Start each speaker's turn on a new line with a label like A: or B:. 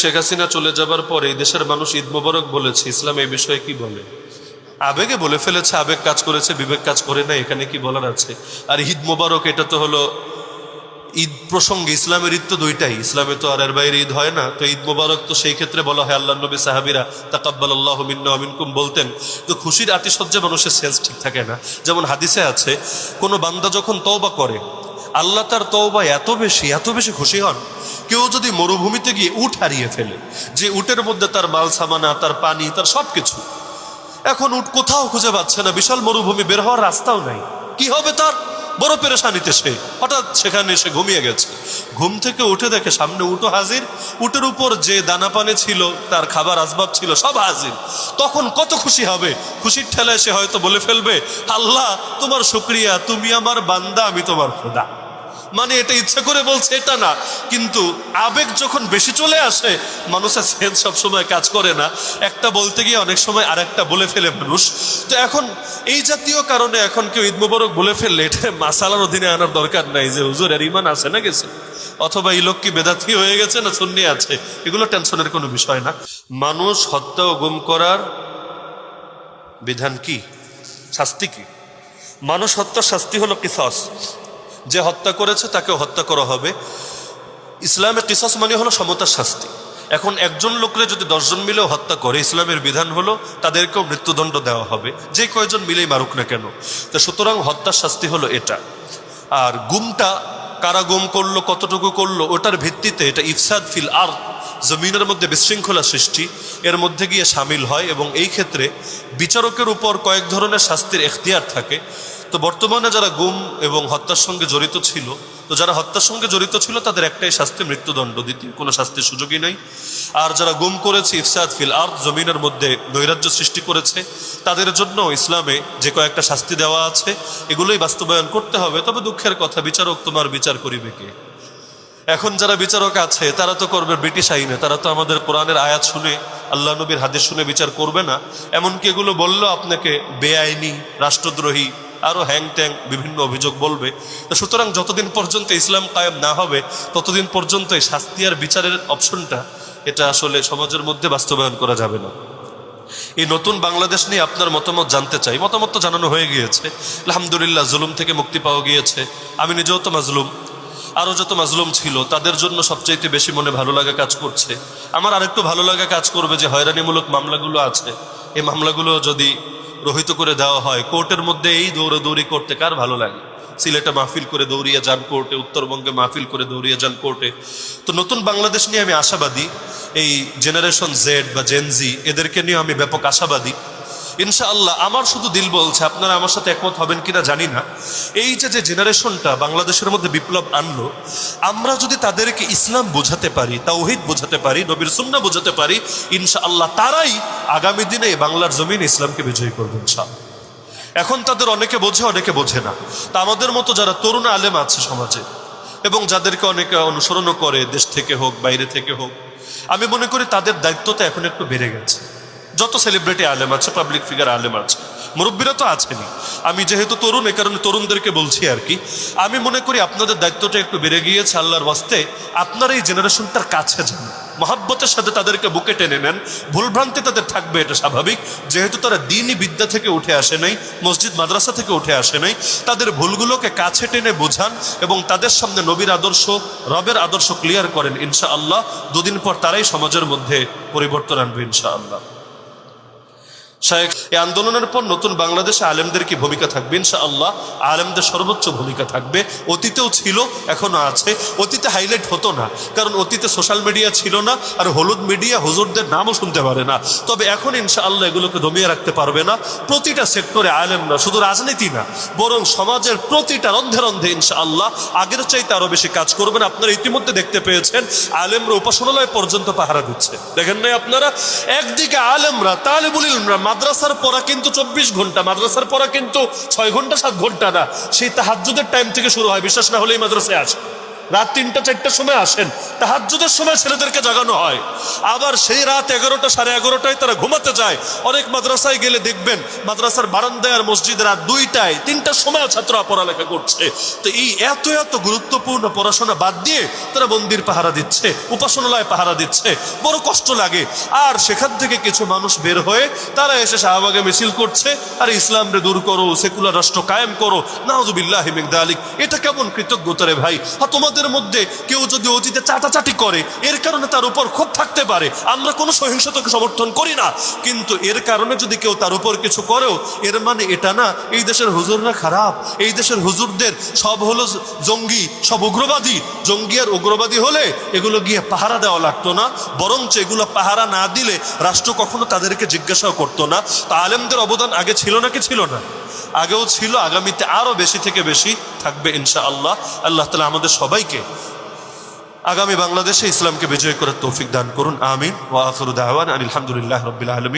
A: শেখ হাসিনা চলে যাবার পরে এই দেশের মানুষ ঈদ মোবারক বলেছে, ইসলাম এই বিষয়ে কি বলে? আবেগে বলে ফেলেছে, আবেগ কাজ করেছে, বিবেক কাজ করে না, এখানে কি বলার আছে? আর ঈদ মোবারক এটা তো হলো ঈদ প্রসঙ্গে, ইসলামের ঈদ তো দুইটাই, ইসলামে তো আর এর বাইরে ঈদ হয় না। তো ঈদ মোবারক তো সেই ক্ষেত্রে বলা হয়, আল্লাহ নবী সাহাবীরা তাকাব্বালাল্লাহু মিন্না ওয়া মিনকুম বলতেন। তো খুশির আতিশয্যে মানুষের সেন্স ঠিক থাকে না। যেমন হাদিসে আছে, কোনো বান্দা যখন তওবা করে, আল্লাহ তার তওবা এত বেশি খুশি হন। কেউ যদি মরুভূমিতে গিয়ে উট হারিয়ে ফেলে, যে উটের মধ্যে তার মাল সামানা, তার পানি, তার সবকিছু, এখন উট কোথাও খুঁজে পাচ্ছে না, বিশাল মরুভূমি, বের হওয়ার রাস্তাও নাই, কি হবে তার? বড় পেরেশানিতে সে হঠাৎ সেখানে এসে ঘুমিয়ে গেছে। ঘুম থেকে উঠে দেখে সামনে উটও হাজির, উটের উপর যে দানা পানি ছিল, তার খাবার আসবাব ছিল, সব হাজির। তখন কত খুশি হবে! খুশির ঠেলায় সে হয়তো বলে ফেলবে, আল্লাহ তোমার শুকরিয়া, তুমি আমার বান্দা, আমি তোমার খোদা। মানে এটা ইচ্ছা করে বলছে এটা না, কিন্তু আবেগ যখন বেশি চলে আসে, মানুষের সেন্স সবসময় কাজ করে না, একটা বলতে গিয়ে অনেক সময় আর একটা বলে ফেলে মানুষ। তো এখন এই জাতীয় কারণে এখন কেউ ঈদ মোবারক বলে ফেললে এটা মাসালার অধীনে আনার দরকার নাই যে হুজুর এর ঈমান আছে না গেছে, অথবা এই লোক কি বেদাতি হয়ে গেছে না সুন্নি আছে, এগুলো টেনশনের কোনো বিষয় না। মানুষ হত্যা ও গুম করার বিধান কি, শাস্তি কি? মানুষ হত্যার শাস্তি হলো কিসাস, যে হত্যা করেছে তাকে হত্যা করা হবে। ইসলামের কিসাস মানে হলো সমতার শাস্তি। এখন একজন লোকরে যদি 10 জন মিলেও হত্যা করে, ইসলামের বিধান হলো তাদেরকেও মৃত্যুদণ্ড দেওয়া হবে, যে কয়জন মিলেই মারুক না কেন। তো সুতরাং হত্যার শাস্তি হলো এটা। আর গুমটা কারা গুম করলো, কতটুকু করলো, ওটার ভিত্তিতে এটা ইফসাদ ফিল আরদ, জমিনের মধ্যে বিশৃঙ্খলা সৃষ্টি, এর মধ্যে গিয়ে সামিল হয়। এবং এই ক্ষেত্রে বিচারকের উপর কয়েক ধরনের শাস্তির এখতিয়ার থাকে। তো বর্তমানে যারা গুম এবং হত্যার সঙ্গে জড়িত ছিল, তো যারা হত্যার সঙ্গে জড়িত ছিল তাদের একটাই শাস্তি, মৃত্যুদণ্ড, দ্বিতীয় কোনো শাস্তির সুযোগই নাই। আর যারা গুম করেছে, ইফসাদ ফিল আরদ, জমিনের মধ্যে নৈরাজ্য সৃষ্টি করেছে, তাদের জন্য ইসলামে যে কয়েকটা শাস্তি দেওয়া আছে, এগুলোই বাস্তবায়ন করতে হবে। তবে দুঃখের কথা, বিচারক তোমার বিচার করিবে কে? এখন যারা বিচারক আছে তারা তো করবে ব্রিটিশ আইনে, তারা তো আমাদের কোরআনের আয়াত শুনে, আল্লাহ নবীর হাদিস শুনে বিচার করবে না। এমনকি এগুলো বললেও আপনাকে বেআইনি, রাষ্ট্রদ্রোহী, আরো হ্যাং ট্যাং বিভিন্ন অভিযোগ বলবে। তো সুতরাং যতদিন পর্যন্ত ইসলাম কায়েম না হবে, ততদিন পর্যন্ত এই শাস্তি আর বিচারের অপশনটা, এটা আসলে সমাজের মধ্যে বাস্তবায়ন করা যাবে না। এই নতুন বাংলাদেশ নিয়ে আপনার মতামত জানতে চাই। মতামত তো জানানো হয়ে গিয়েছে, আলহামদুলিল্লাহ, জুলুম থেকে মুক্তি পাওয়া গিয়েছে। আমি নিজেও তো মাজলুম, আরও যত মাজলুম ছিল তাদের জন্য সবচাইতে বেশি মনে ভালো লাগা কাজ করছে। আমার আরেকটু ভালো লাগা কাজ করবে যে হয়রানিমূলক মামলাগুলো আছে, এই মামলাগুলো যদি রহিত করে দেওয়া হয়। কোর্টের মধ্যে এই দৌড়াদৌড়ি করতে কার ভালো লাগে? সিলেটে মাহফিল করে দৌড়িয়ে যান কোর্টে, উত্তরবঙ্গে মাহফিল করে দৌড়িয়ে যান কোর্টে। তো নতুন বাংলাদেশ নিয়ে আমি আশাবাদী, এই জেনারেশন জেড বা জেনজি, এদেরকে নিয়ে আমি ব্যাপক আশাবাদী ইনশাআল্লাহ। আমার শুধু দিল বলছে, আপনারা আমার সাথে একমত হবেন কিনা জানি না, এই যে জেনারেশনটা বাংলাদেশের মধ্যে বিপ্লব আনলো, আমরা যদি তাদেরকে ইসলাম বোঝাতে পারি, তাওহীদ বোঝাতে পারি, নবীর সুন্নাহ বোঝাতে পারি, ইনশাআল্লাহ তারাই আগামী দিনে বাংলার জমিন ইসলামকে বিজয়ী করবে ইনশাআল্লাহ। এখন তাদের অনেকে বোঝে, অনেকে বোঝে না। তা আমাদের মতো যারা তরুণ আলেম আছে সমাজে, এবং যাদেরকে অনেকে অনুসরণও করে, দেশ থেকে হোক বাইরে থেকে হোক, আমি মনে করি তাদের দায়িত্বটা এখন একটু বেড়ে গেছে। যত সেলিব্রিটি আলেম আছে, পাবলিক ফিগার আলেম আছে, মুরব্বীরা তো আছেনি, আমি যেহেতু তরুণ, এ কারণে তরুণদেরকে বলছি আর কি। আমি মনে করি আপনাদের দায়িত্বটা একটু বেড়ে গিয়েছে। আল্লাহর ওয়াস্তে আপনারা এই জেনারেশনটার কাছে যান, মহাব্বতের সাথে তাদেরকে বুকে টেনে নেন। ভুলভ্রান্তি তাদের থাকবে, এটা স্বাভাবিক, যেহেতু তারা দ্বীনি বিদ্যা থেকে উঠে আসে নাই, মসজিদ মাদ্রাসা থেকে উঠে আসে নাই। তাদের ভুলগুলোকে কাছে টেনে বোঝান এবং তাদের সামনে নবীর আদর্শ, রবের আদর্শ ক্লিয়ার করেন। ইনশাআল্লাহ দুদিন পর তারাই সমাজের মধ্যে পরিবর্তন আনবে ইনশাআল্লাহ। শায়েখ, এই আন্দোলনের পর নতুন বাংলাদেশে আলেমদের কি ভূমিকা থাকবে? ইনশাআল্লাহ আলেমদের সর্বোচ্চ ভূমিকা থাকবে। অতীতেও ছিল, এখনো আছে। অতীতে হাইলাইট হতো না, কারণ অতীতে সোশ্যাল মিডিয়া ছিল না, আর হলুদ মিডিয়া হুজুরদের নামও শুনতে পারে না। তবে এখন ইনশাআল্লাহ এগুলোকে দমিয়ে রাখতে পারবে না। প্রতিটা সেক্টরে আলেমরা, শুধু রাজনীতি না, বরং সমাজের প্রতিটা রন্ধে রন্ধে ইনশাআল্লাহ আগের চাইতে আরো বেশি কাজ করবেন। আপনারা ইতিমধ্যে দেখতে পেয়েছেন আলেমরা উপাসনালয় পর্যন্ত পাহারা দিচ্ছে, দেখেন নাই আপনারা? একদিকে আলেমরা, তালিবুল ইলমরা, মাদ্রাসার পড়া কিন্তু 24 ঘন্টা, মাদ্রাসার পড়া কিন্তু 6 ঘন্টা 7 ঘন্টা না, সেই তাহাজ্জুদের টাইম থেকে শুরু হয়, বিশ্বাস না হলে এই মাদ্রাসায় আসে। রাত 3টা 4টার সময় আসেন, তাহাজ্জুদের সময় ছেলেদেরকে জাগানো হয়, আবার সেই রাত 11টা 11:30টায় তারা ঘুমাতে যায়। অনেক মাদ্রাসায় গেলে দেখবেন মাদ্রাসার বারান্দায় আর মসজিদে রাত 2টায় 3টার সময় ছাত্ররা পড়ালেখা করছে। তো এই এত এত গুরুত্বপূর্ণ পড়াশোনা বাদ দিয়ে তারা মন্দির পাহারা দিচ্ছে, উপাসনালয় পাহারা দিচ্ছে, বড় কষ্ট লাগে। আর সেখান থেকে কিছু মানুষ বের হয়ে তারা এসে শাহবাগে মিছিল করছে, আর ইসলামরে দূর করো, সেকুলার রাষ্ট্র কায়েম করো, নাউযুবিল্লাহি মিন যালিক। এটা কেমন কৃতজ্ঞতা রে ভাই? তোমাদের মধ্যে কেউ যদি অতীতে চাটাচাটি করে, এর কারণে তার উপর ক্ষোভ থাকতে পারে, আমরা কোনো সহিংসতাকে সমর্থন করি না, কিন্তু এর কারণে যদি কেউ তার উপর কিছু করেও, এর মানে এটা না এই দেশের হুজুররা খারাপ, এই দেশের হুজুরদের সব হলো জঙ্গি, সব উগ্রবাদী। জঙ্গি আর উগ্রবাদী হলে এগুলো গিয়ে পাহারা দেওয়া লাগতো না, বরঞ্চ এগুলো পাহারা না দিলে রাষ্ট্র কখনো তাদেরকে জিজ্ঞাসাও করতো না। তা আলেমদের অবদান আগে ছিল নাকি ছিল না? আগেও ছিল, আগামীতে আরো বেশি থেকে বেশি থাকবে ইনশাআল্লাহ। আল্লাহ তাআলা আমাদের সবাইকে আগামী বাংলাদেশে ইসলামকে বিজয় করার তৌফিক দান করুন, আমিন। ওয়া আখিরু দাওয়ানা আলহামদুলিল্লাহি রাব্বিল আলামিন।